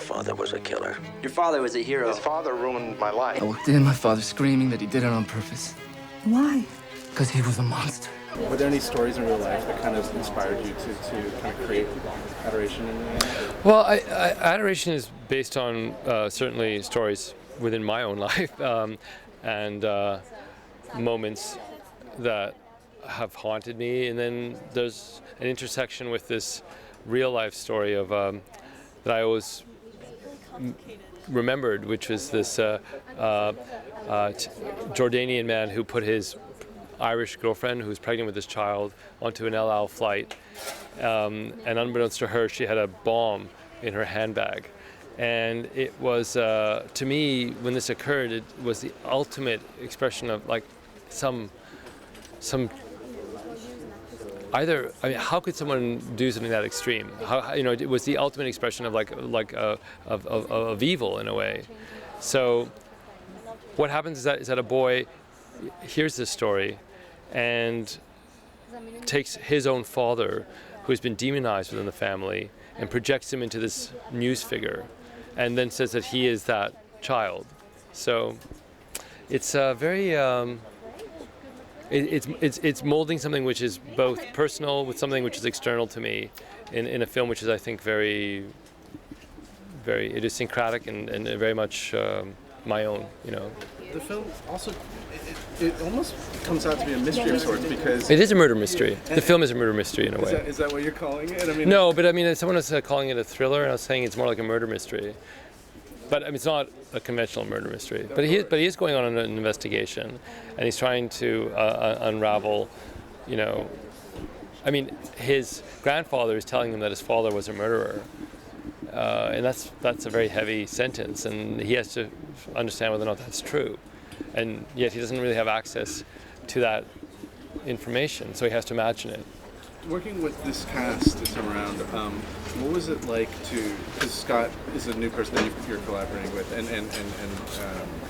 father was a killer. Your father was a hero. His father ruined my life. I walked in, my father screaming that he did it on purpose. Why? Because he was a monster. Were there any stories in real life that kind of inspired you to kind of create Adoration? Well, Adoration is based on certainly stories within my own life and moments that have haunted me. And then there's an intersection with this real life story of that I always remembered, which was this Jordanian man who put his Irish girlfriend, who was pregnant with his child, onto an El Al flight. And unbeknownst to her, she had a bomb in her handbag. And it was, to me, when this occurred, it was the ultimate expression of like some either, I mean, how could someone do something that extreme? How, you know, it was the ultimate expression of of evil in a way. So what happens is that a boy hears this story and takes his own father, who has been demonized within the family, and projects him into this news figure, and then says that he is that child. So it's very it's molding something which is both personal with something which is external to me in a film which is, I think, very idiosyncratic and very much my own, you know. The film also, it almost comes out to be a mystery of sorts, because it is a murder mystery. The film is a murder mystery in a way. Is that what you're calling it? I mean, no, but I mean, someone was calling it a thriller, and I was saying it's more like a murder mystery. But I mean, it's not a conventional murder mystery. But he is going on an investigation, and he's trying to unravel, you know. I mean, his grandfather is telling him that his father was a murderer, and that's a very heavy sentence, and he has to understand whether or not that's true. And yet he doesn't really have access to that information, so he has to imagine it. Working with this cast this time around, what was it like to, because Scott is a new person that you're collaborating with, and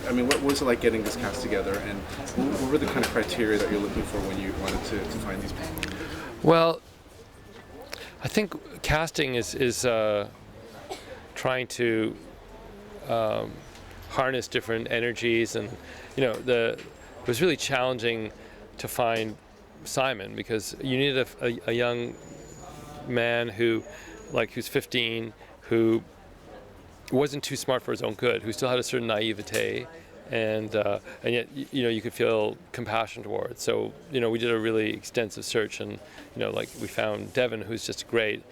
I mean, what was it like getting this cast together, and what were the kind of criteria that you're looking for when you wanted to find these people? Well, I think casting is trying to harness different energies, and you know, it was really challenging to find Simon, because you needed a young man who's 15, who wasn't too smart for his own good, who still had a certain naivete, and yet, you know, you could feel compassion towards. So, you know, we did a really extensive search, and, you know, like, we found Devin, who's just great.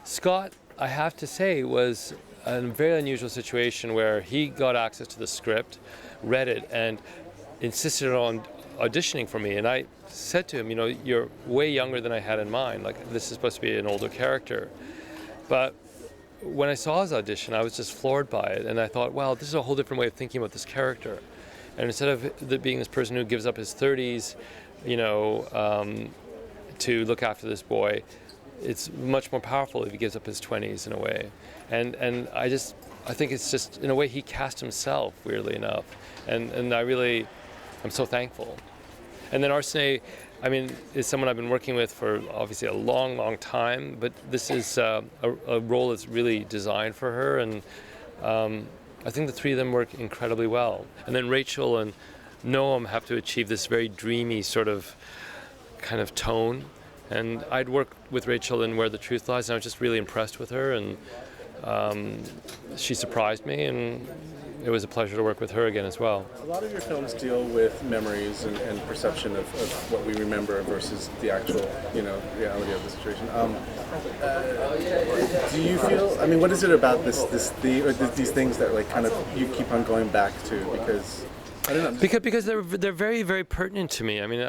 Scott, I have to say, was a very unusual situation where he got access to the script, read it, and insisted on auditioning for me. And I said to him, you know, you're way younger than I had in mind. Like, this is supposed to be an older character. But when I saw his audition, I was just floored by it. And I thought, wow, this is a whole different way of thinking about this character. And instead of being this person who gives up his 30s, you know, to look after this boy, it's much more powerful if he gives up his 20s in a way. And I think it's just, in a way, he cast himself, weirdly enough. And I'm so thankful. And then Arsene, I mean, is someone I've been working with for obviously a long, long time, but this is a role that's really designed for her, and I think the three of them work incredibly well. And then Rachel and Noam have to achieve this very dreamy sort of kind of tone. And I'd worked with Rachel in Where the Truth Lies, and I was just really impressed with her, and she surprised me, and it was a pleasure to work with her again as well. A lot of your films deal with memories and perception of what we remember versus the actual, you know, reality of the situation. Do you feel, I mean, what is it about these things that, like, kind of you keep on going back to? Because I don't know. Because they're very, very pertinent to me. I mean,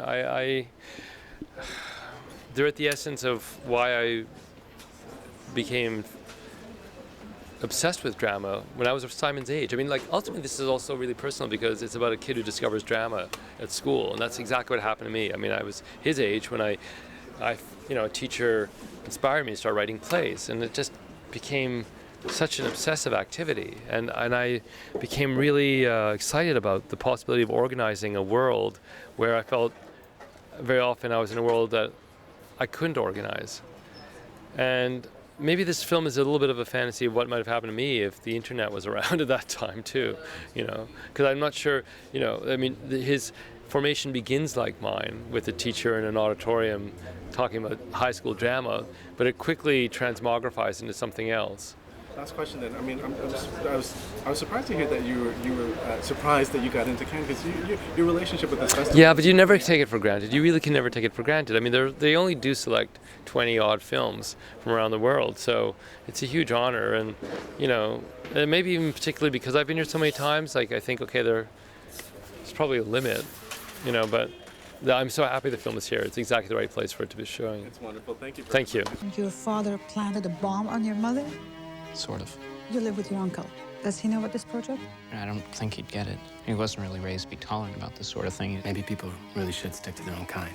they're at the essence of why I became obsessed with drama when I was of Simon's age. I mean, like, ultimately this is also really personal, because it's about a kid who discovers drama at school, and that's exactly what happened to me. I mean, I was his age when I you know, a teacher inspired me to start writing plays, and it just became such an obsessive activity, and I became really excited about the possibility of organizing a world where I felt very often I was in a world that I couldn't organize. And maybe this film is a little bit of a fantasy of what might have happened to me if the internet was around at that time too, you know, because I'm not sure, you know, I mean, his formation begins like mine with a teacher in an auditorium talking about high school drama, but it quickly transmogrifies into something else. Last question then. I mean, I was surprised to hear that you were surprised that you got into Cannes, because your relationship with this festival. Yeah, but you never take it for granted. You really can never take it for granted. I mean, they only do select 20 odd films from around the world, so it's a huge honor. And you know, and maybe even particularly because I've been here so many times, like I think, okay, there's probably a limit, you know, but I'm so happy the film is here. It's exactly the right place for it to be showing. It's wonderful. Thank you. Thank you. Your father planted a bomb on your mother? Sort of. You live with your uncle. Does he know about this project? I don't think he'd get it. He wasn't really raised to be tolerant about this sort of thing. Maybe people really should stick to their own kind.